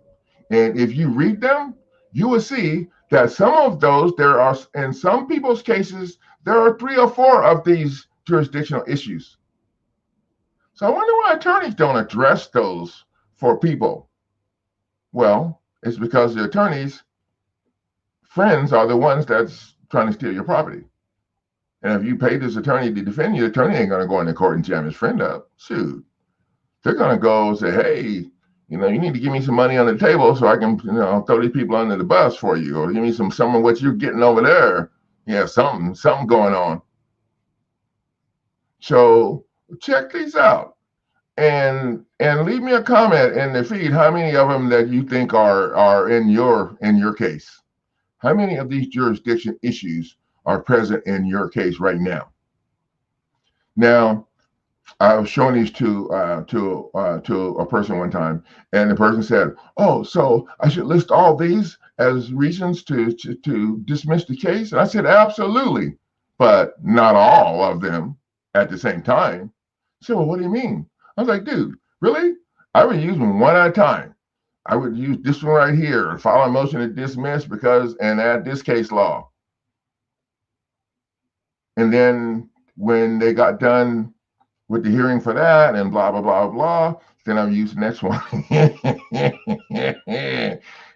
And if you read them, you will see that some of those, there are, in some people's cases, there are 3 or 4 of these jurisdictional issues. So I wonder why attorneys don't address those for people. Well, it's because the attorney's friends are the ones that's trying to steal your property. And if you pay this attorney to defend you, the attorney ain't going to go into court and jam his friend up. Shoot. They're going to go say, hey, you need to give me some money on the table so I can, throw these people under the bus for you, or give me some of what you're getting over there. Yeah, something going on. So check these out and leave me a comment in the feed. How many of them that you think are in your case? How many of these jurisdiction issues are present in your case right now? Now, I was showing these to a person one time, and the person said, "Oh, so I should list all these as reasons to dismiss the case?" And I said, "Absolutely, but not all of them at the same time." He said, "Well, what do you mean?" I was like, "Dude, really? I would use them one at a time. I would use this one right here, file a motion to dismiss and add this case law. And then when they got done with the hearing for that and blah, blah, blah, blah, then I'll use the next one."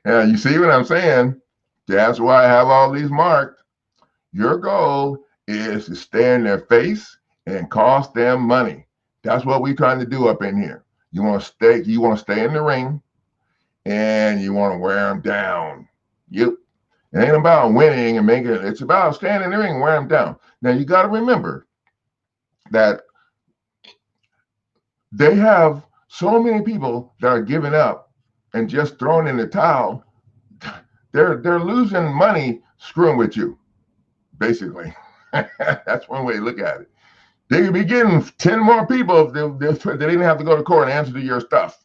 Yeah, you see what I'm saying? That's why I have all these marked. Your goal is to stay in their face and cost them money. That's what we're trying to do up in here. You want to stay in the ring, and you want to wear them down. Yep. It ain't about winning and making it. It's about staying in the ring and wear them down. Now, you got to remember that they have so many people that are giving up and just throwing in the towel. They're losing money screwing with you, basically. That's one way to look at it. They could be getting 10 more people if they didn't have to go to court and answer to your stuff.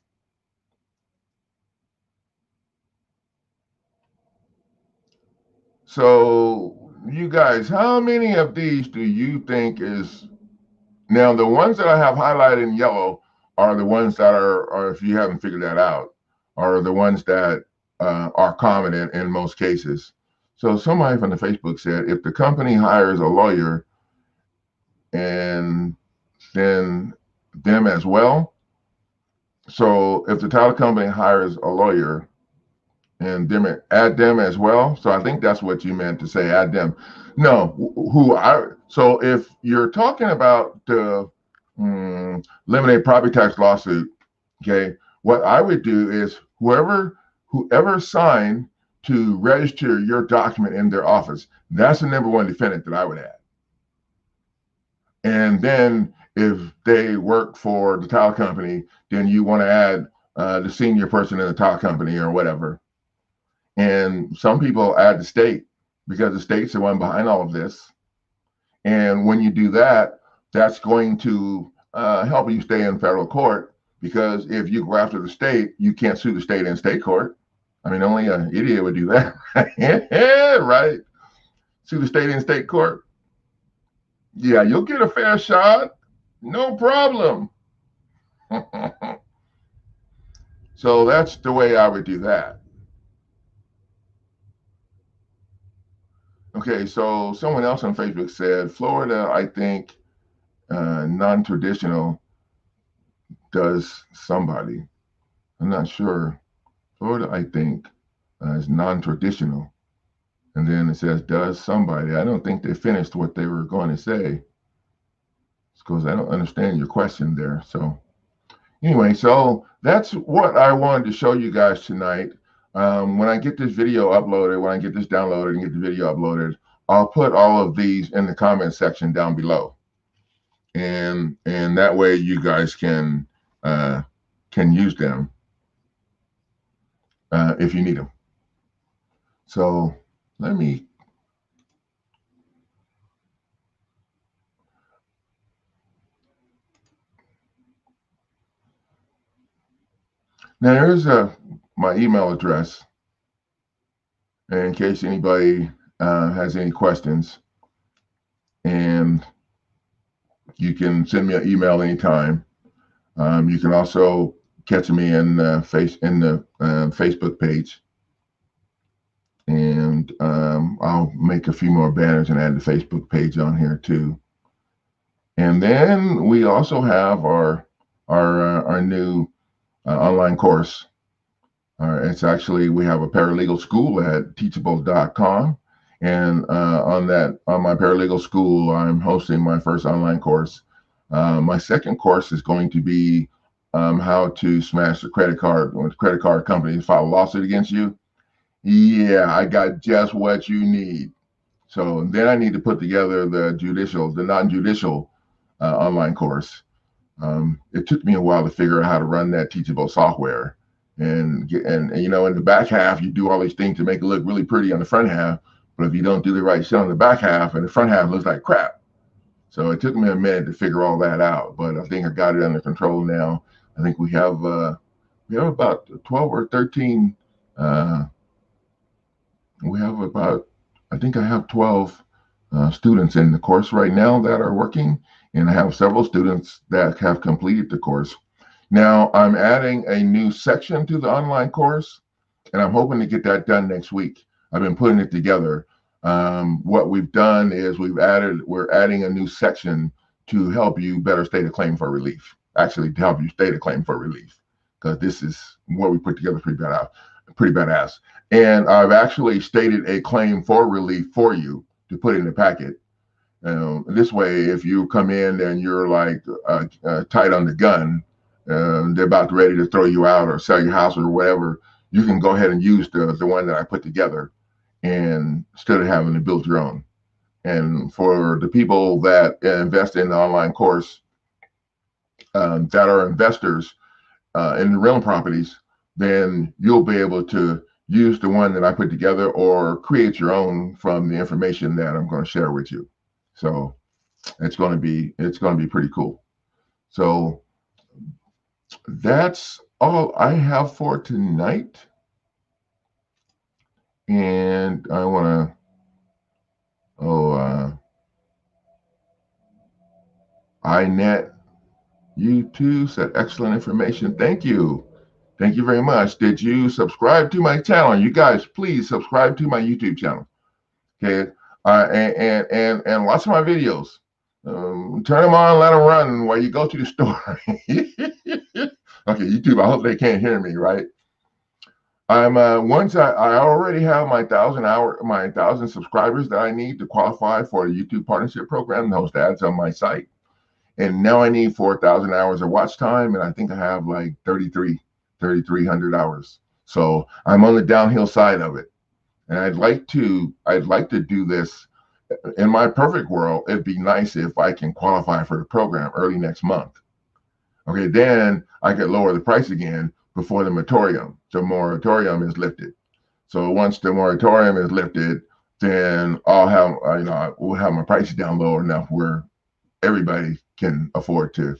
So, you guys, how many of these do you think is... Now, the ones that I have highlighted in yellow are the ones that are, if you haven't figured that out, are the ones that are common in most cases. So somebody from the Facebook said, if the company hires a lawyer and then them as well. So if the title company hires a lawyer and add them as well. So I think that's what you meant to say, add them. No, So if you're talking about the limited property tax lawsuit, okay, what I would do is whoever signed to register your document in their office, that's the number one defendant that I would add. And then if they work for the title company, then you want to add the senior person in the title company or whatever. And some people add the state because the state's the one behind all of this. And when you do that, that's going to help you stay in federal court, because if you go after the state, you can't sue the state in state court. I mean, only an idiot would do that, right? Sue the state in state court. Yeah, you'll get a fair shot. No problem. So that's the way I would do that. Okay, so someone else on Facebook said, Florida, I think, non-traditional does somebody. I'm not sure. Florida, I think, is non-traditional. And then it says, does somebody. I don't think they finished what they were going to say, because I don't understand your question there. So anyway, so that's what I wanted to show you guys tonight. When I get this video uploaded, when I get this downloaded and get the video uploaded, I'll put all of these in the comment section down below. And that way you guys can use them if you need them. So let me. Now here's my email address, in case anybody has any questions, and you can send me an email anytime. You can also catch me in the Facebook page, and I'll make a few more banners and add the Facebook page on here too. And then we also have our new online course. It's actually, we have a paralegal school at teachable.com, and on my paralegal school, I'm hosting my first online course. My second course is going to be how to smash the credit card when credit card companies file a lawsuit against you. Yeah, I got just what you need. So then I need to put together the non-judicial online course. It took me a while to figure out how to run that Teachable software, and you know, in the back half, you do all these things to make it look really pretty on the front half, but if you don't do the right shit on the back half, and the front half looks like crap. So it took me a minute to figure all that out, but I think I got it under control now. I think we have about 12 or 13. We have about, I think I have 12 students in the course right now that are working, and I have several students that have completed the course. Now I'm adding a new section to the online course, and I'm hoping to get that done next week. I've been putting it together. What we've done is we're adding a new section to help you better state a claim for relief. Actually, to help you state a claim for relief, because this is what we put together pretty badass. And I've actually stated a claim for relief for you to put in the packet. This way, if you come in and you're like tight on the gun, they're about ready to throw you out or sell your house or whatever, you can go ahead and use the one that I put together, and instead of having to build your own. And for the people that invest in the online course, that are investors in the rental properties, then you'll be able to use the one that I put together or create your own from the information that I'm going to share with you. So it's going to be pretty cool. So that's all I have for tonight. And I want to, iNet YouTube said excellent information. Thank you. Thank you very much. Did you subscribe to my channel? You guys, please subscribe to my YouTube channel. Okay. And watch my videos. Turn them on, let them run while you go to the store. Okay, YouTube, I hope they can't hear me, right? I'm once I already have my 1,000 subscribers that I need to qualify for the YouTube partnership program to host ads on my site. And now I need 4,000 hours of watch time, and I think I have like 3,300 hours. So I'm on the downhill side of it, and I'd like to do this. In my perfect world, it'd be nice if I can qualify for the program early next month. Okay, then I could lower the price again before the moratorium is lifted. So once the moratorium is lifted, then I'll have we'll have my prices down low enough where everybody can afford to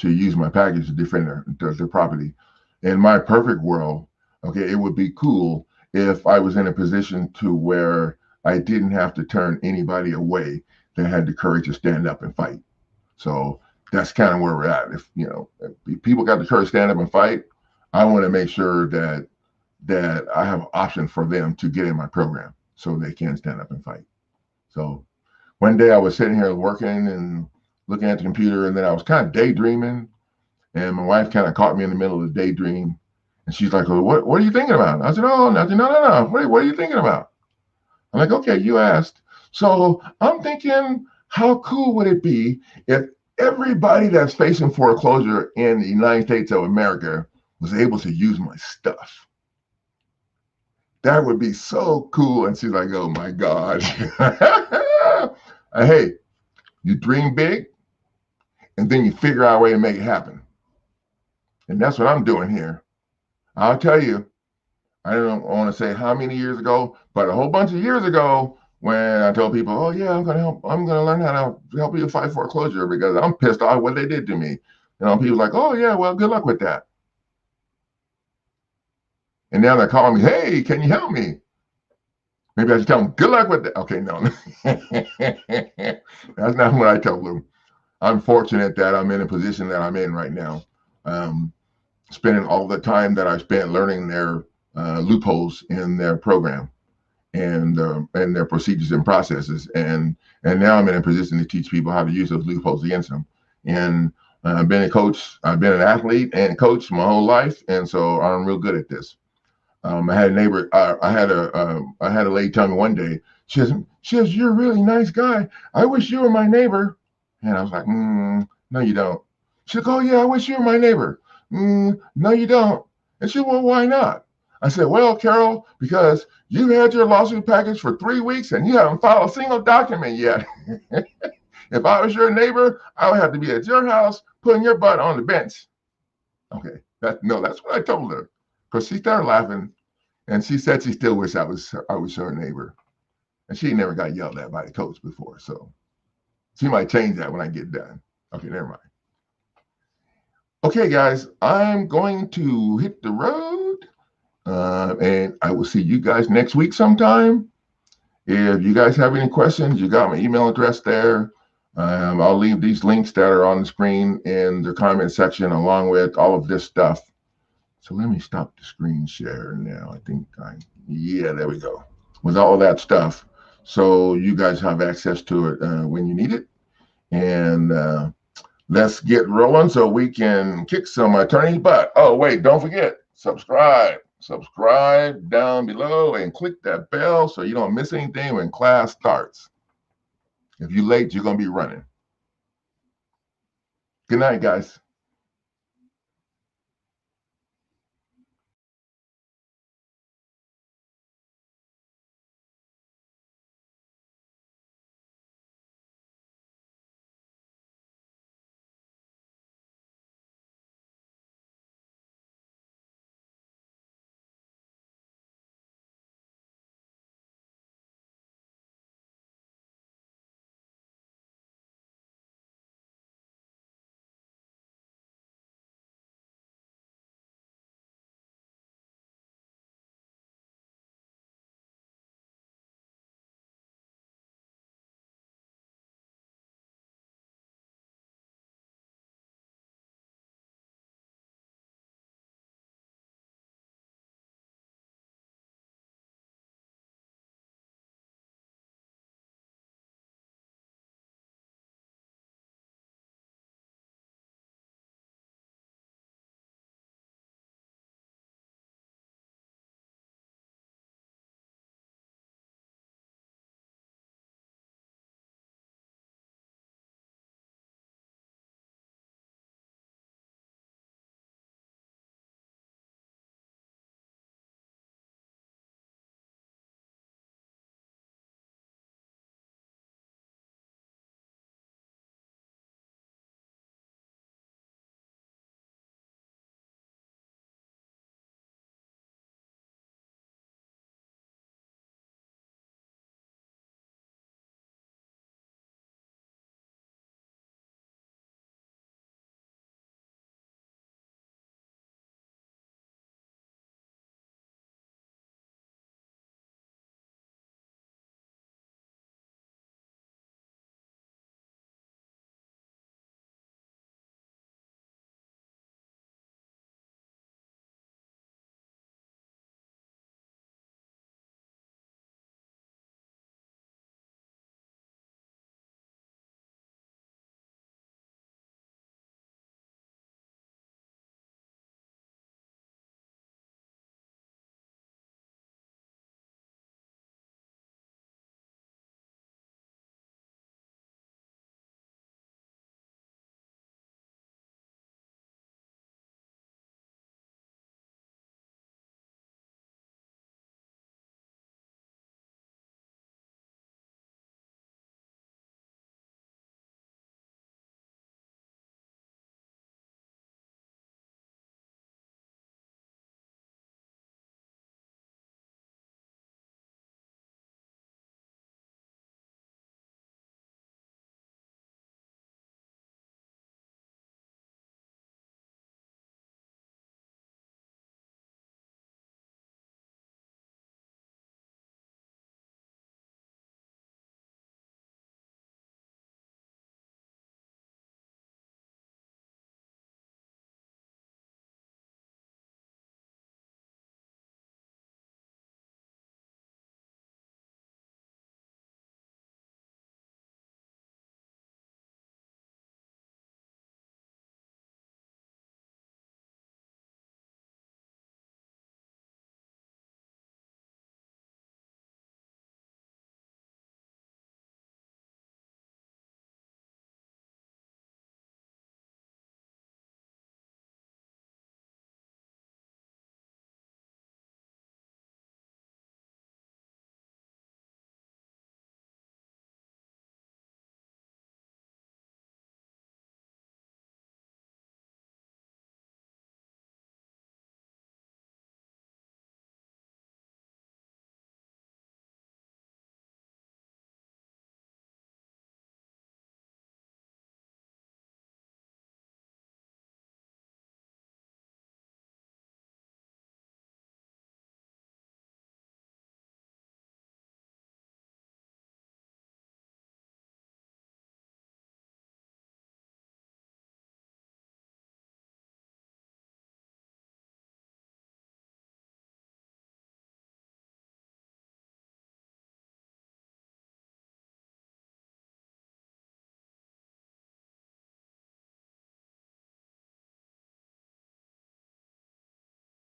use my package to defend their property. In my perfect world, okay, it would be cool if I was in a position to where I didn't have to turn anybody away that had the courage to stand up and fight. So that's kind of where we're at. If people got the courage to stand up and fight, I want to make sure that I have an option for them to get in my program so they can stand up and fight. So one day I was sitting here working and looking at the computer, and then I was kind of daydreaming, and my wife kind of caught me in the middle of the daydream, and she's like, "Well, what are you thinking about?" I said, "Oh, nothing. No. What are you thinking about?" I'm like, "Okay, you asked." So I'm thinking, how cool would it be if everybody that's facing foreclosure in the United States of America was able to use my stuff? That would be so cool. And she's like, "Oh my God." Hey, you dream big, and then you figure out a way to make it happen. And that's what I'm doing here. I'll tell you, I don't want to say how many years ago, but a whole bunch of years ago, when I told people, "Oh yeah, I'm gonna learn how to help you fight foreclosure because I'm pissed off what they did to me." People like, "Oh yeah, well, good luck with that." And now they're calling me, "Hey, can you help me?" Maybe I should tell them, "Good luck with that." Okay, no, that's not what I tell them. I'm fortunate that I'm in a position that I'm in right now. Um, Spending all the time that I spent learning their loopholes in their program and their procedures and processes, and now I'm in a position to teach people how to use those loopholes against them. And I've been a coach, I've been an athlete and coach my whole life, and so I'm real good at this. I had a neighbor, I had a lady tell me one day, she says, "You're a really nice guy. I wish you were my neighbor." And I was like, "No, you don't." She's like, "Oh yeah, I wish you were my neighbor." No, you don't. And she said, "Well, why not?" I said, "Well, Carol, because you had your lawsuit package for 3 weeks and you haven't filed a single document yet. If I was your neighbor, I would have to be at your house putting your butt on the bench." Okay, that's what I told her, because she started laughing, and she said she still wished I was her neighbor, and she never got yelled at by the coach before, so she might change that when I get done. Okay, never mind. Okay, guys, I'm going to hit the road, and I will see you guys next week sometime. If you guys have any questions, you got my email address there. I'll leave these links that are on the screen in the comment section along with all of this stuff. So let me stop the screen share now. Yeah, there we go. With all that stuff. So you guys have access to it when you need it. And let's get rolling so we can kick some attorney's butt. Oh, wait, don't forget, subscribe. Subscribe down below and click that bell so you don't miss anything when class starts. If you're late, you're going to be running. Good night, guys.